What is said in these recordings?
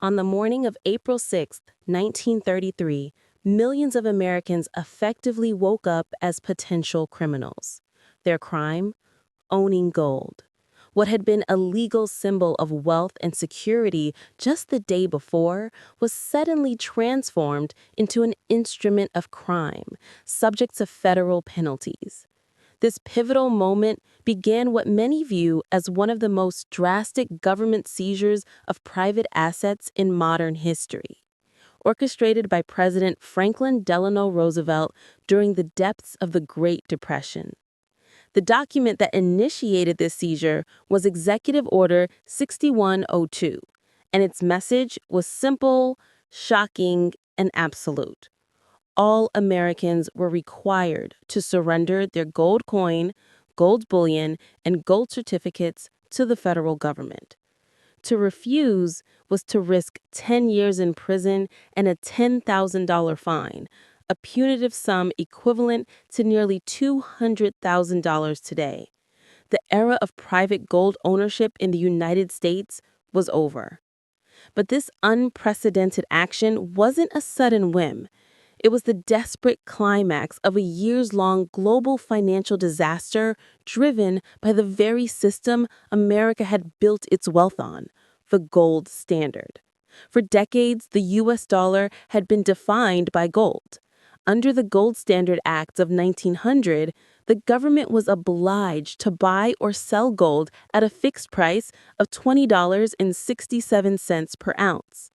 On the morning of April 6, 1933, millions of Americans effectively woke up as potential criminals. Their crime? Owning gold. What had been a legal symbol of wealth and security just the day before was suddenly transformed into an instrument of crime, subject to federal penalties. This pivotal moment began what many view as one of the most drastic government seizures of private assets in modern history, orchestrated by President Franklin Delano Roosevelt during the depths of the Great Depression. The document that initiated this seizure was Executive Order 6102, and its message was simple, shocking, and absolute. All Americans were required to surrender their gold coin, gold bullion, and gold certificates to the federal government. To refuse was to risk 10 years in prison and a $10,000 fine, a punitive sum equivalent to nearly $200,000 today. The era of private gold ownership in the United States was over. But this unprecedented action wasn't a sudden whim. It was the desperate climax of a years-long global financial disaster driven by the very system America had built its wealth on, the gold standard. For decades, the U.S. dollar had been defined by gold. Under the Gold Standard Act of 1900, the government was obliged to buy or sell gold at a fixed price of $20.67 per ounce.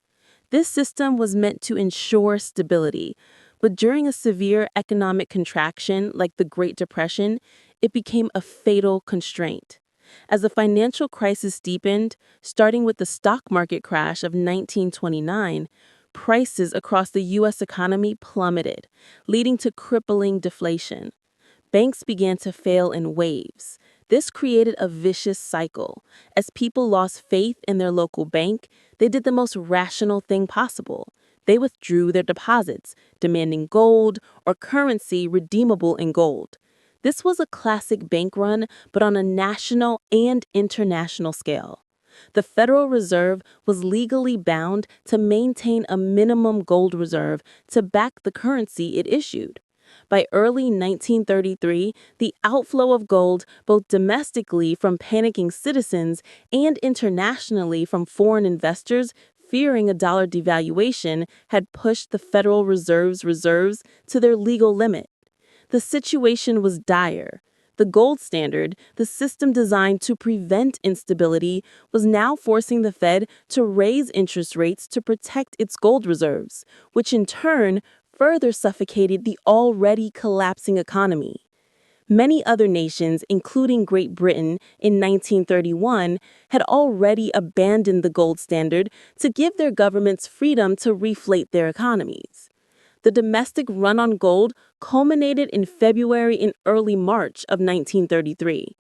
This system was meant to ensure stability, but during a severe economic contraction like the Great Depression, it became a fatal constraint. As the financial crisis deepened, starting with the stock market crash of 1929, prices across the U.S. economy plummeted, leading to crippling deflation. Banks began to fail in waves. This created a vicious cycle. As people lost faith in their local bank, they did the most rational thing possible. They withdrew their deposits, demanding gold or currency redeemable in gold. This was a classic bank run, but on a national and international scale. The Federal Reserve was legally bound to maintain a minimum gold reserve to back the currency it issued. By early 1933, the outflow of gold, both domestically from panicking citizens and internationally from foreign investors fearing a dollar devaluation, had pushed the Federal Reserve's reserves to their legal limit. The situation was dire. The gold standard, the system designed to prevent instability, was now forcing the Fed to raise interest rates to protect its gold reserves, which in turn further suffocated the already collapsing economy. Many other nations, including Great Britain in 1931, had already abandoned the gold standard to give their governments freedom to reflate their economies. The domestic run on gold culminated in February and early March of 1933.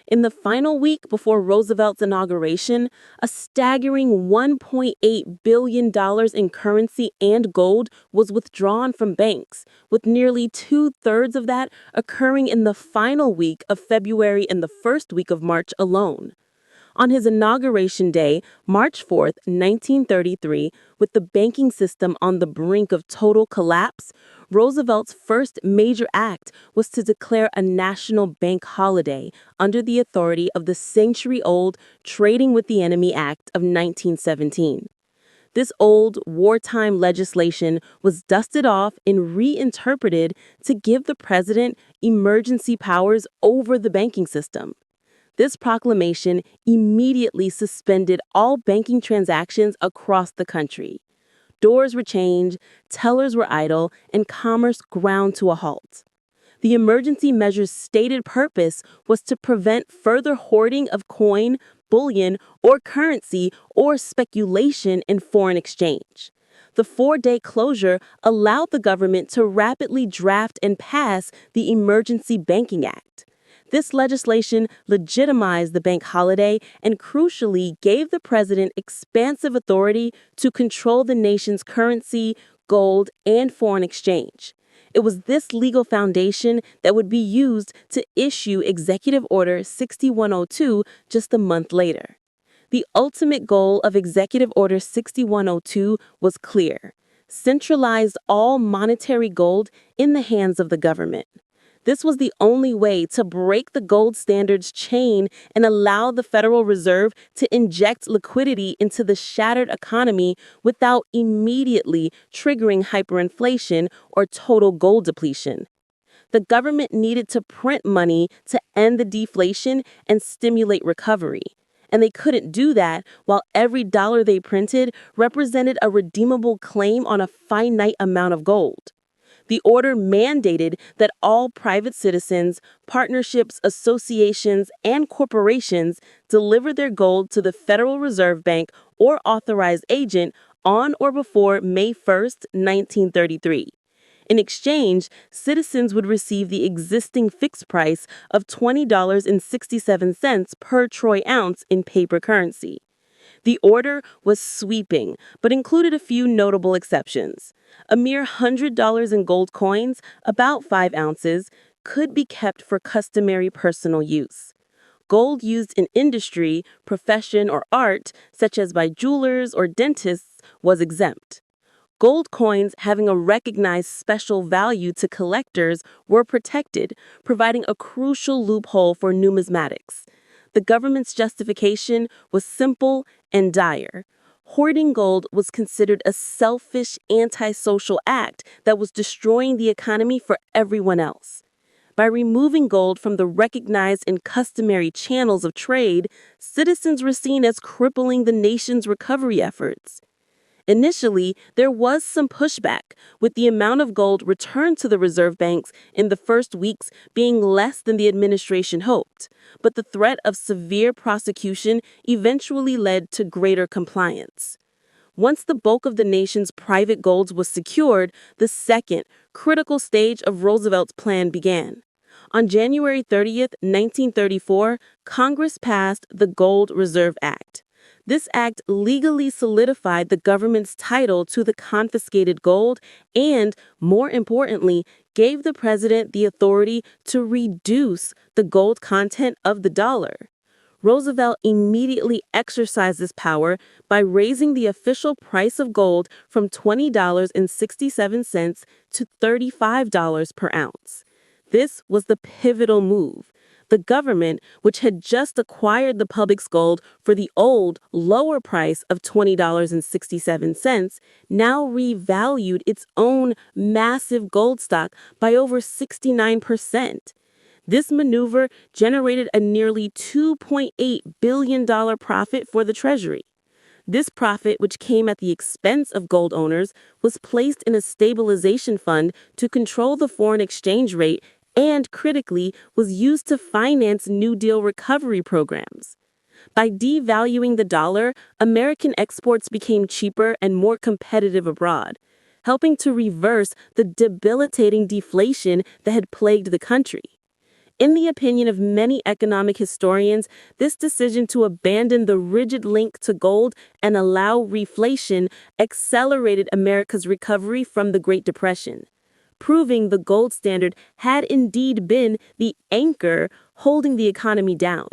In the final week before Roosevelt's inauguration, a staggering $1.8 billion in currency and gold was withdrawn from banks, with nearly two-thirds of that occurring in the final week of February and the first week of March alone. On his inauguration day, March 4, 1933, with the banking system on the brink of total collapse, Roosevelt's first major act was to declare a national bank holiday under the authority of the century-old Trading with the Enemy Act of 1917. This old, wartime legislation was dusted off and reinterpreted to give the president emergency powers over the banking system. This proclamation immediately suspended all banking transactions across the country. Doors were chained, tellers were idle, and commerce ground to a halt. The emergency measure's stated purpose was to prevent further hoarding of coin, bullion, or currency or speculation in foreign exchange. The 4-day closure allowed the government to rapidly draft and pass the Emergency Banking Act. This legislation legitimized the bank holiday and crucially gave the president expansive authority to control the nation's currency, gold, and foreign exchange. It was this legal foundation that would be used to issue Executive Order 6102 just a month later. The ultimate goal of Executive Order 6102 was clear: centralize all monetary gold in the hands of the government. This was the only way to break the gold standard's chain and allow the Federal Reserve to inject liquidity into the shattered economy without immediately triggering hyperinflation or total gold depletion. The government needed to print money to end the deflation and stimulate recovery. And they couldn't do that while every dollar they printed represented a redeemable claim on a finite amount of gold. The order mandated that all private citizens, partnerships, associations, and corporations deliver their gold to the Federal Reserve Bank or authorized agent on or before May 1st, 1933. In exchange, citizens would receive the existing fixed price of $20.67 per troy ounce in paper currency. The order was sweeping, but included a few notable exceptions. A mere $100 in gold coins, about 5 ounces, could be kept for customary personal use. Gold used in industry, profession, or art, such as by jewelers or dentists, was exempt. Gold coins having a recognized special value to collectors were protected, providing a crucial loophole for numismatics. The government's justification was simple and dire. Hoarding gold was considered a selfish, antisocial act that was destroying the economy for everyone else. By removing gold from the recognized and customary channels of trade, citizens were seen as crippling the nation's recovery efforts. Initially, there was some pushback, with the amount of gold returned to the reserve banks in the first weeks being less than the administration hoped, but the threat of severe prosecution eventually led to greater compliance. Once the bulk of the nation's private golds was secured, the second, critical stage of Roosevelt's plan began. On January 30th, 1934, Congress passed the Gold Reserve Act. This act legally solidified the government's title to the confiscated gold and, more importantly, gave the president the authority to reduce the gold content of the dollar. Roosevelt immediately exercised this power by raising the official price of gold from $20.67 to $35 per ounce. This was the pivotal move. The government, which had just acquired the public's gold for the old, lower price of $20.67, now revalued its own massive gold stock by over 69%. This maneuver generated a nearly $2.8 billion profit for the Treasury. This profit, which came at the expense of gold owners, was placed in a stabilization fund to control the foreign exchange rate and, critically, was used to finance New Deal recovery programs. By devaluing the dollar, American exports became cheaper and more competitive abroad, helping to reverse the debilitating deflation that had plagued the country. In the opinion of many economic historians, this decision to abandon the rigid link to gold and allow reflation accelerated America's recovery from the Great Depression, proving the gold standard had indeed been the anchor holding the economy down.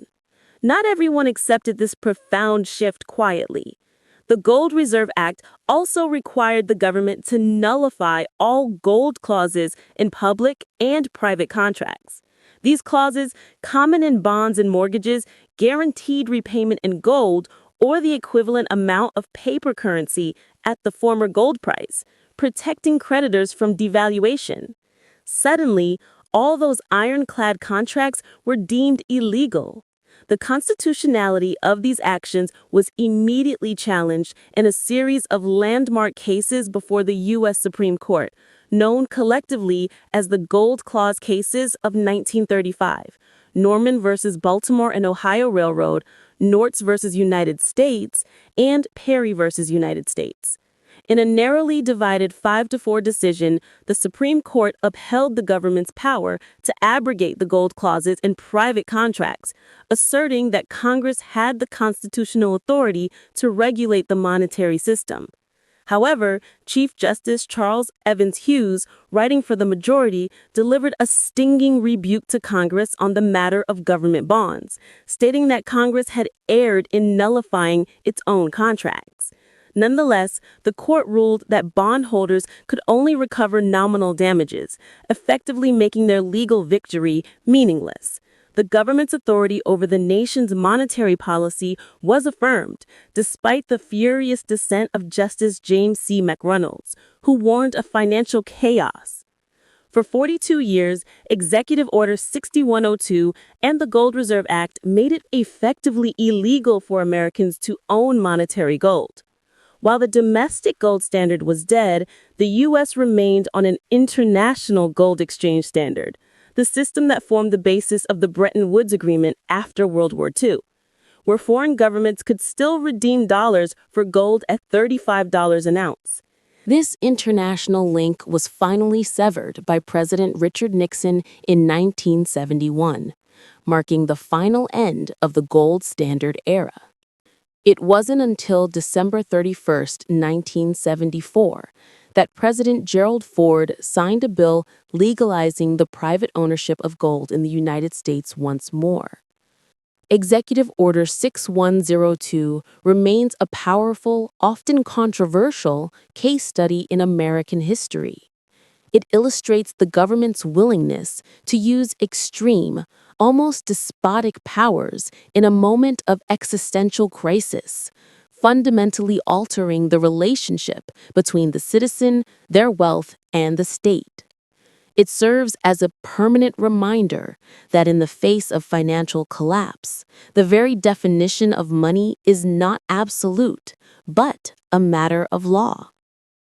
Not everyone accepted this profound shift quietly. The Gold Reserve Act also required the government to nullify all gold clauses in public and private contracts. These clauses, common in bonds and mortgages, guaranteed repayment in gold or the equivalent amount of paper currency at the former gold price, protecting creditors from devaluation. Suddenly, all those ironclad contracts were deemed illegal. The constitutionality of these actions was immediately challenged in a series of landmark cases before the U.S. Supreme Court, known collectively as the Gold Clause cases of 1935, Norman versus Baltimore and Ohio Railroad, Nortz versus United States, and Perry versus United States. In a narrowly divided 5-4 decision, the Supreme Court upheld the government's power to abrogate the gold clauses in private contracts, asserting that Congress had the constitutional authority to regulate the monetary system. However, Chief Justice Charles Evans Hughes, writing for the majority, delivered a stinging rebuke to Congress on the matter of government bonds, stating that Congress had erred in nullifying its own contracts. Nonetheless, the court ruled that bondholders could only recover nominal damages, effectively making their legal victory meaningless. The government's authority over the nation's monetary policy was affirmed, despite the furious dissent of Justice James C. McReynolds, who warned of financial chaos. For 42 years, Executive Order 6102 and the Gold Reserve Act made it effectively illegal for Americans to own monetary gold. While the domestic gold standard was dead, the U.S. remained on an international gold exchange standard, the system that formed the basis of the Bretton Woods Agreement after World War II, where foreign governments could still redeem dollars for gold at $35 an ounce. This international link was finally severed by President Richard Nixon in 1971, marking the final end of the gold standard era. It wasn't until December 31, 1974, that President Gerald Ford signed a bill legalizing the private ownership of gold in the United States once more. Executive Order 6102 remains a powerful, often controversial, case study in American history. It illustrates the government's willingness to use extreme, almost despotic powers in a moment of existential crisis, fundamentally altering the relationship between the citizen, their wealth, and the state. It serves as a permanent reminder that in the face of financial collapse, the very definition of money is not absolute, but a matter of law.